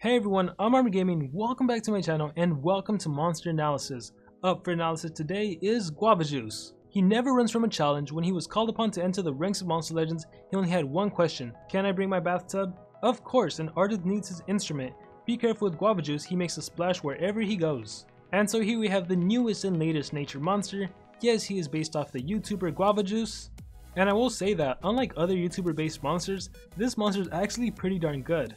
Hey everyone, I'm Ermysenigma, welcome back to my channel and welcome to Monster Analysis. Up for analysis today is Guava Juice. He never runs from a challenge. When he was called upon to enter the ranks of Monster Legends, he only had one question: can I bring my bathtub? Of course, an artist needs his instrument. Be careful with Guava Juice, he makes a splash wherever he goes. And so here we have the newest and latest nature monster. Yes, he is based off the YouTuber Guava Juice. And I will say that, unlike other YouTuber based monsters, this monster is actually pretty darn good.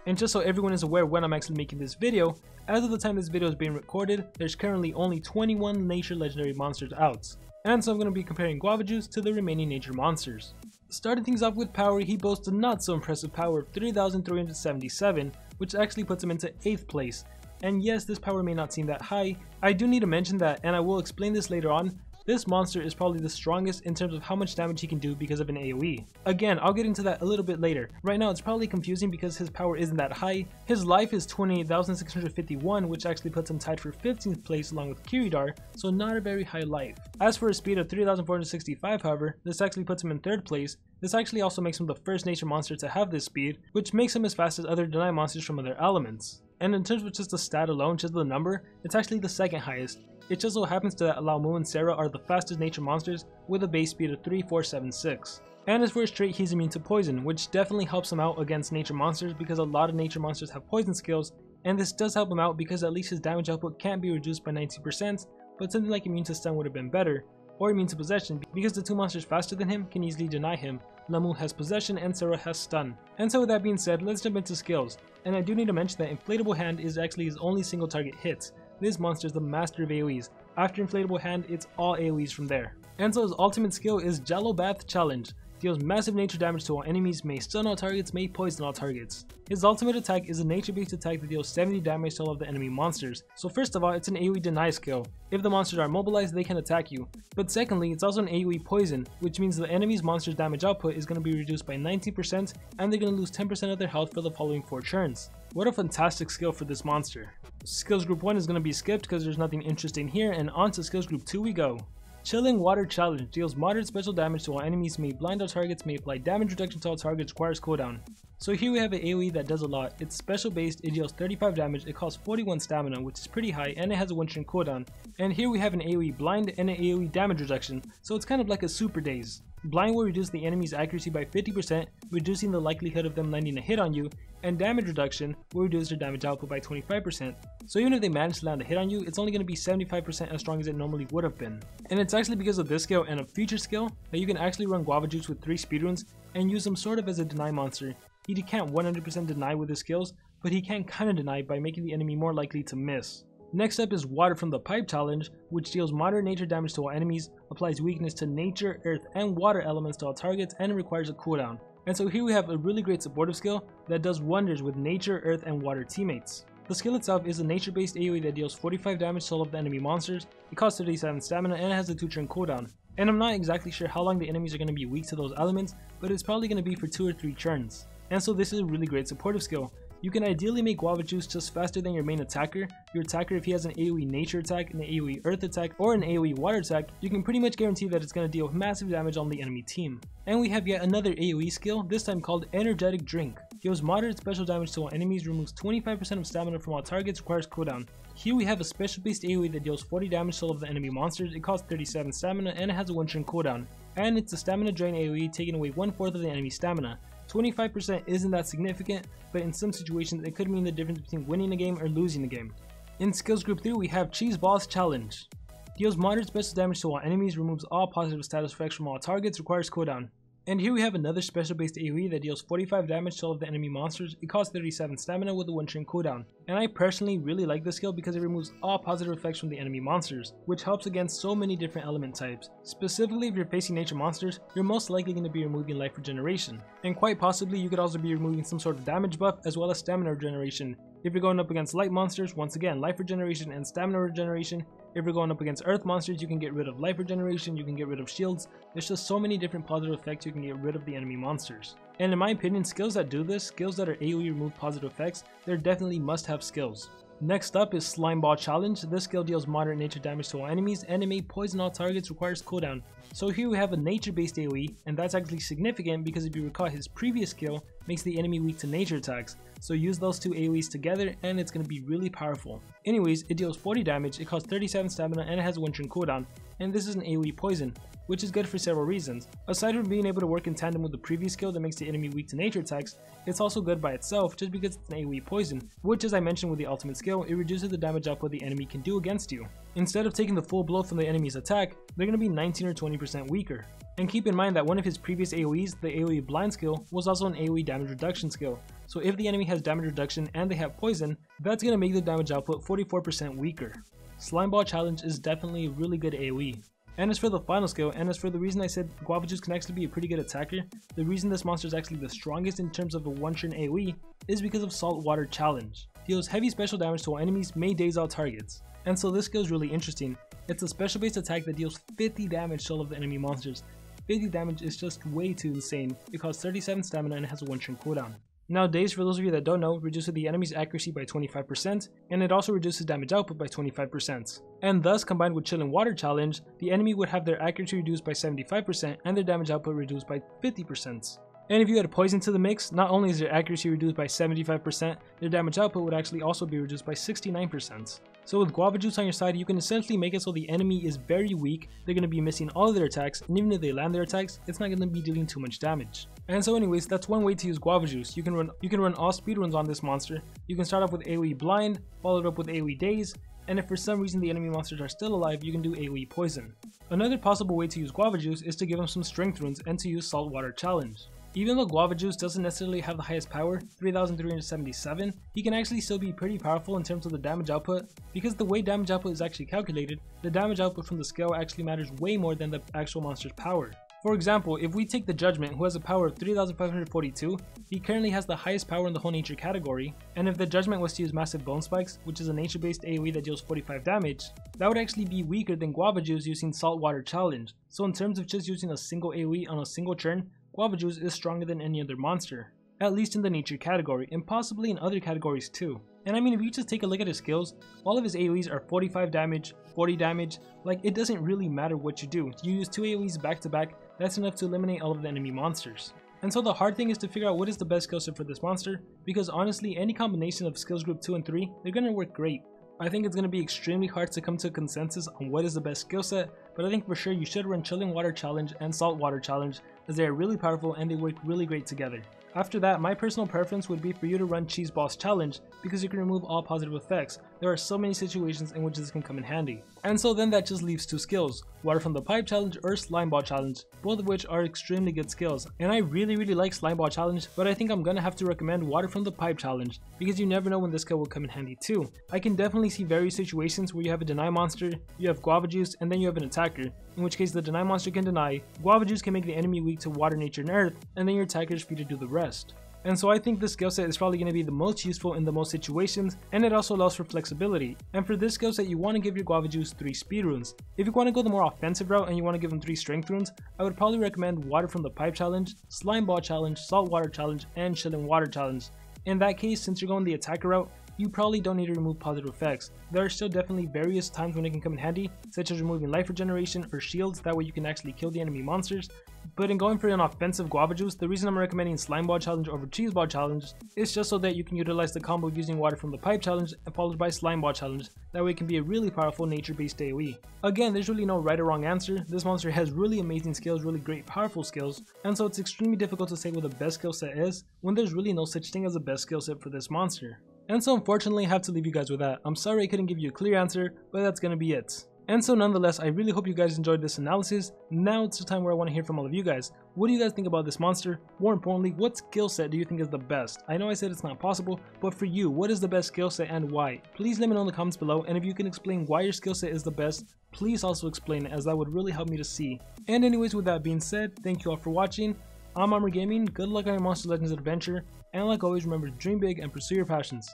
And just so everyone is aware when I'm actually making this video, as of the time this video is being recorded, there's currently only 21 nature legendary monsters out. And so I'm going to be comparing Guava Juice to the remaining nature monsters. Starting things off with power, he boasts a not so impressive power of 3,377, which actually puts him into 8th place. And yes, this power may not seem that high. I do need to mention that, and I will explain this later on, this monster is probably the strongest in terms of how much damage he can do because of an AoE. Again, I'll get into that a little bit later. Right now it's probably confusing because his power isn't that high. His life is 28,651, which actually puts him tied for 15th place along with Kiridar, so not a very high life. As for his speed of 3,465 however, this actually puts him in 3rd place. This actually also makes him the first nature monster to have this speed, which makes him as fast as other deny monsters from other elements. And in terms of just the stat alone, just the number, it's actually the 2nd highest. It just so happens that Alamo and Sarah are the fastest nature monsters with a base speed of 3,476. And as for his trait, he's immune to poison, which definitely helps him out against nature monsters because a lot of nature monsters have poison skills, and this does help him out because at least his damage output can't be reduced by 90%, but something like immune to stun would have been better, or immune to possession because the two monsters faster than him can easily deny him. Lamu has possession and Sarah has stun. And so with that being said, let's jump into skills. And I do need to mention that Inflatable Hand is actually his only single target hit. This monster is the master of AoEs. After Inflatable Hand, it's all AoEs from there. And so his ultimate skill is Jello Bath Challenge. Deals massive nature damage to all enemies, may stun all targets, may poison all targets. His ultimate attack is a nature-based attack that deals 70 damage to all of the enemy monsters. So first of all, it's an AoE deny skill. If the monsters are mobilized, they can attack you. But secondly, it's also an AoE poison, which means the enemy's monster's damage output is going to be reduced by 90% and they're going to lose 10% of their health for the following 4 turns. What a fantastic skill for this monster. Skills group 1 is going to be skipped because there's nothing interesting here, and on to skills group 2 we go. Chilling Water Challenge deals moderate special damage to all enemies, may blind all targets, may apply damage reduction to all targets, requires cooldown. So here we have an AoE that does a lot. It's special based, it deals 35 damage, it costs 41 stamina, which is pretty high, and it has a 1-turn cooldown. And here we have an AoE blind and an AoE damage reduction, so it's kind of like a super daze. Blind will reduce the enemy's accuracy by 50%, reducing the likelihood of them landing a hit on you, and damage reduction will reduce their damage output by 25%. So even if they manage to land a hit on you, it's only going to be 75% as strong as it normally would have been. And it's actually because of this skill and a future skill that you can actually run Guava Juice with 3 speedruns and use him sort of as a deny monster. He can't 100% deny with his skills, but he can kinda deny by making the enemy more likely to miss. Next up is Water from the Pipe Challenge, which deals moderate nature damage to all enemies, applies weakness to nature, earth, and water elements to all targets, and requires a cooldown. And so here we have a really great supportive skill that does wonders with nature, earth, and water teammates. The skill itself is a nature-based AoE that deals 45 damage to all of the enemy monsters, it costs 37 stamina, and it has a 2-turn cooldown. And I'm not exactly sure how long the enemies are going to be weak to those elements, but it's probably going to be for 2 or 3 turns. And so this is a really great supportive skill. You can ideally make Guava Juice just faster than your main attacker. Your attacker, if he has an AoE nature attack, an AoE earth attack, or an AoE water attack, you can pretty much guarantee that it's going to deal massive damage on the enemy team. And we have yet another AoE skill, this time called Energetic Drink. Deals moderate special damage to all enemies, removes 25% of stamina from all targets, requires cooldown. Here we have a special based AoE that deals 40 damage to all of the enemy monsters, it costs 37 stamina, and it has a 1-turn cooldown. And it's a stamina drain AoE, taking away 1/4 of the enemy stamina. 25% isn't that significant, but in some situations it could mean the difference between winning a game or losing a game. In skills group 3 we have Cheese Balls Challenge. Deals moderate special damage to all enemies, removes all positive status effects from all targets, requires cooldown. And here we have another special based AoE that deals 45 damage to all of the enemy monsters, it costs 37 stamina with a 1-turn cooldown. And I personally really like this skill because it removes all positive effects from the enemy monsters, which helps against so many different element types. Specifically if you're facing nature monsters, you're most likely going to be removing life regeneration. And quite possibly you could also be removing some sort of damage buff as well as stamina regeneration. If you're going up against light monsters, once again life regeneration and stamina regeneration. If you're going up against earth monsters, you can get rid of life regeneration, you can get rid of shields. There's just so many different positive effects you can get rid of the enemy monsters. And in my opinion, skills that do this, skills that are AoE remove positive effects, they're definitely must-have skills. Next up is Slime Ball Challenge. This skill deals moderate nature damage to all enemies and it may poison all targets, requires cooldown. So here we have a nature based AoE, and that's actually significant because if you recall, his previous skill makes the enemy weak to nature attacks. So use those two AoEs together and it's going to be really powerful. Anyways, it deals 40 damage, it costs 37 stamina and it has a 1 turn cooldown. And this is an AoE poison, which is good for several reasons. Aside from being able to work in tandem with the previous skill that makes the enemy weak to nature attacks, it's also good by itself just because it's an AoE poison, which as I mentioned with the ultimate skill, it reduces the damage output the enemy can do against you. Instead of taking the full blow from the enemy's attack, they're going to be 19 or 20% weaker. And keep in mind that one of his previous AoEs, the AoE blind skill, was also an AoE damage reduction skill. So if the enemy has damage reduction and they have poison, that's going to make the damage output 44% weaker. Slime Ball Challenge is definitely a really good AoE. And as for the final skill, and as for the reason I said Guava Juice can actually be a pretty good attacker, the reason this monster is actually the strongest in terms of a 1-turn AoE is because of Saltwater Challenge. Deals heavy special damage to all enemies, may daze out targets. And so this skill is really interesting. It's a special based attack that deals 50 damage to all of the enemy monsters. 50 damage is just way too insane. It costs 37 stamina and it has a 1-turn cooldown. Now daze, for those of you that don't know, reduces the enemy's accuracy by 25%, and it also reduces damage output by 25%. And thus, combined with Chill and Water Challenge, the enemy would have their accuracy reduced by 75% and their damage output reduced by 50%. And if you add poison to the mix, not only is their accuracy reduced by 75%, their damage output would actually also be reduced by 69%. So with Guava Juice on your side, you can essentially make it so the enemy is very weak, they're going to be missing all of their attacks, and even if they land their attacks, it's not going to be dealing too much damage. And so anyways, that's one way to use Guava Juice. You can run all speedruns on this monster. You can start off with AoE Blind, followed up with AoE Daze, and if for some reason the enemy monsters are still alive, you can do AoE Poison. Another possible way to use Guava Juice is to give him some strength runes and to use Saltwater Challenge. Even though Guava Juice doesn't necessarily have the highest power, 3377, he can actually still be pretty powerful in terms of the damage output, because the way damage output is actually calculated, the damage output from the skill actually matters way more than the actual monster's power. For example, if we take the Judgment, who has a power of 3542, he currently has the highest power in the whole nature category, and if the Judgment was to use Massive Bone Spikes, which is a nature based AoE that deals 45 damage, that would actually be weaker than Guava Juice using Saltwater Challenge. So in terms of just using a single AoE on a single turn, Guava Juice is stronger than any other monster, at least in the nature category, and possibly in other categories too. And I mean, if you just take a look at his skills, all of his AoEs are 45 damage, 40 damage, like it doesn't really matter what you do. You use 2 AoEs back to back, that's enough to eliminate all of the enemy monsters. And so the hard thing is to figure out what is the best skill set for this monster, because honestly any combination of skills group 2 and 3, they're going to work great. I think it's going to be extremely hard to come to a consensus on what is the best skill set, but I think for sure you should run Chill and Water Challenge and Saltwater Challenge, as they are really powerful and they work really great together. After that, my personal preference would be for you to run Cheese Balls Challenge, because you can remove all positive effects. There are so many situations in which this can come in handy. And so then that just leaves 2 skills, Water from the Pipe Challenge or Slime Ball Challenge, both of which are extremely good skills. And I really like Slime Ball Challenge, but I think I'm gonna have to recommend Water from the Pipe Challenge, because you never know when this skill will come in handy too. I can definitely see various situations where you have a deny monster, you have Guava Juice, and then you have an attacker, in which case the deny monster can deny, Guava Juice can make the enemy weak to water, nature, and earth, and then your attacker is free to do the rest. And so I think this skill set is probably going to be the most useful in the most situations, and it also allows for flexibility. And for this skill set, you want to give your Guava Juice 3 speed runes. If you want to go the more offensive route and you want to give him 3 strength runes, I would probably recommend Water from the Pipe Challenge, Slime Ball Challenge, Saltwater Challenge, and Chill and Water Challenge. In that case, since you're going the attacker route, you probably don't need to remove positive effects. There are still definitely various times when it can come in handy, such as removing life regeneration or shields, that way you can actually kill the enemy monsters. But in going for an offensive Guava Juice, the reason I'm recommending Slime Ball Challenge over Cheese Ball Challenge is just so that you can utilize the combo of using Water from the Pipe Challenge and followed by Slime Ball Challenge. That way it can be a really powerful nature based AoE. Again, there's really no right or wrong answer. This monster has really amazing skills, really great powerful skills, and so it's extremely difficult to say what the best skill set is when there's really no such thing as a best skill set for this monster. And so unfortunately I have to leave you guys with that. I'm sorry I couldn't give you a clear answer, but that's gonna be it. And so nonetheless, I really hope you guys enjoyed this analysis. Now it's the time where I want to hear from all of you guys. What do you guys think about this monster? More importantly, what skill set do you think is the best? I know I said it's not possible, but for you, what is the best skill set and why? Please let me know in the comments below, and if you can explain why your skill set is the best, please also explain it, as that would really help me to see. And anyways, with that being said, thank you all for watching. I'm Armor Gaming, good luck on your Monster Legends adventure, and like always, remember to dream big and pursue your passions.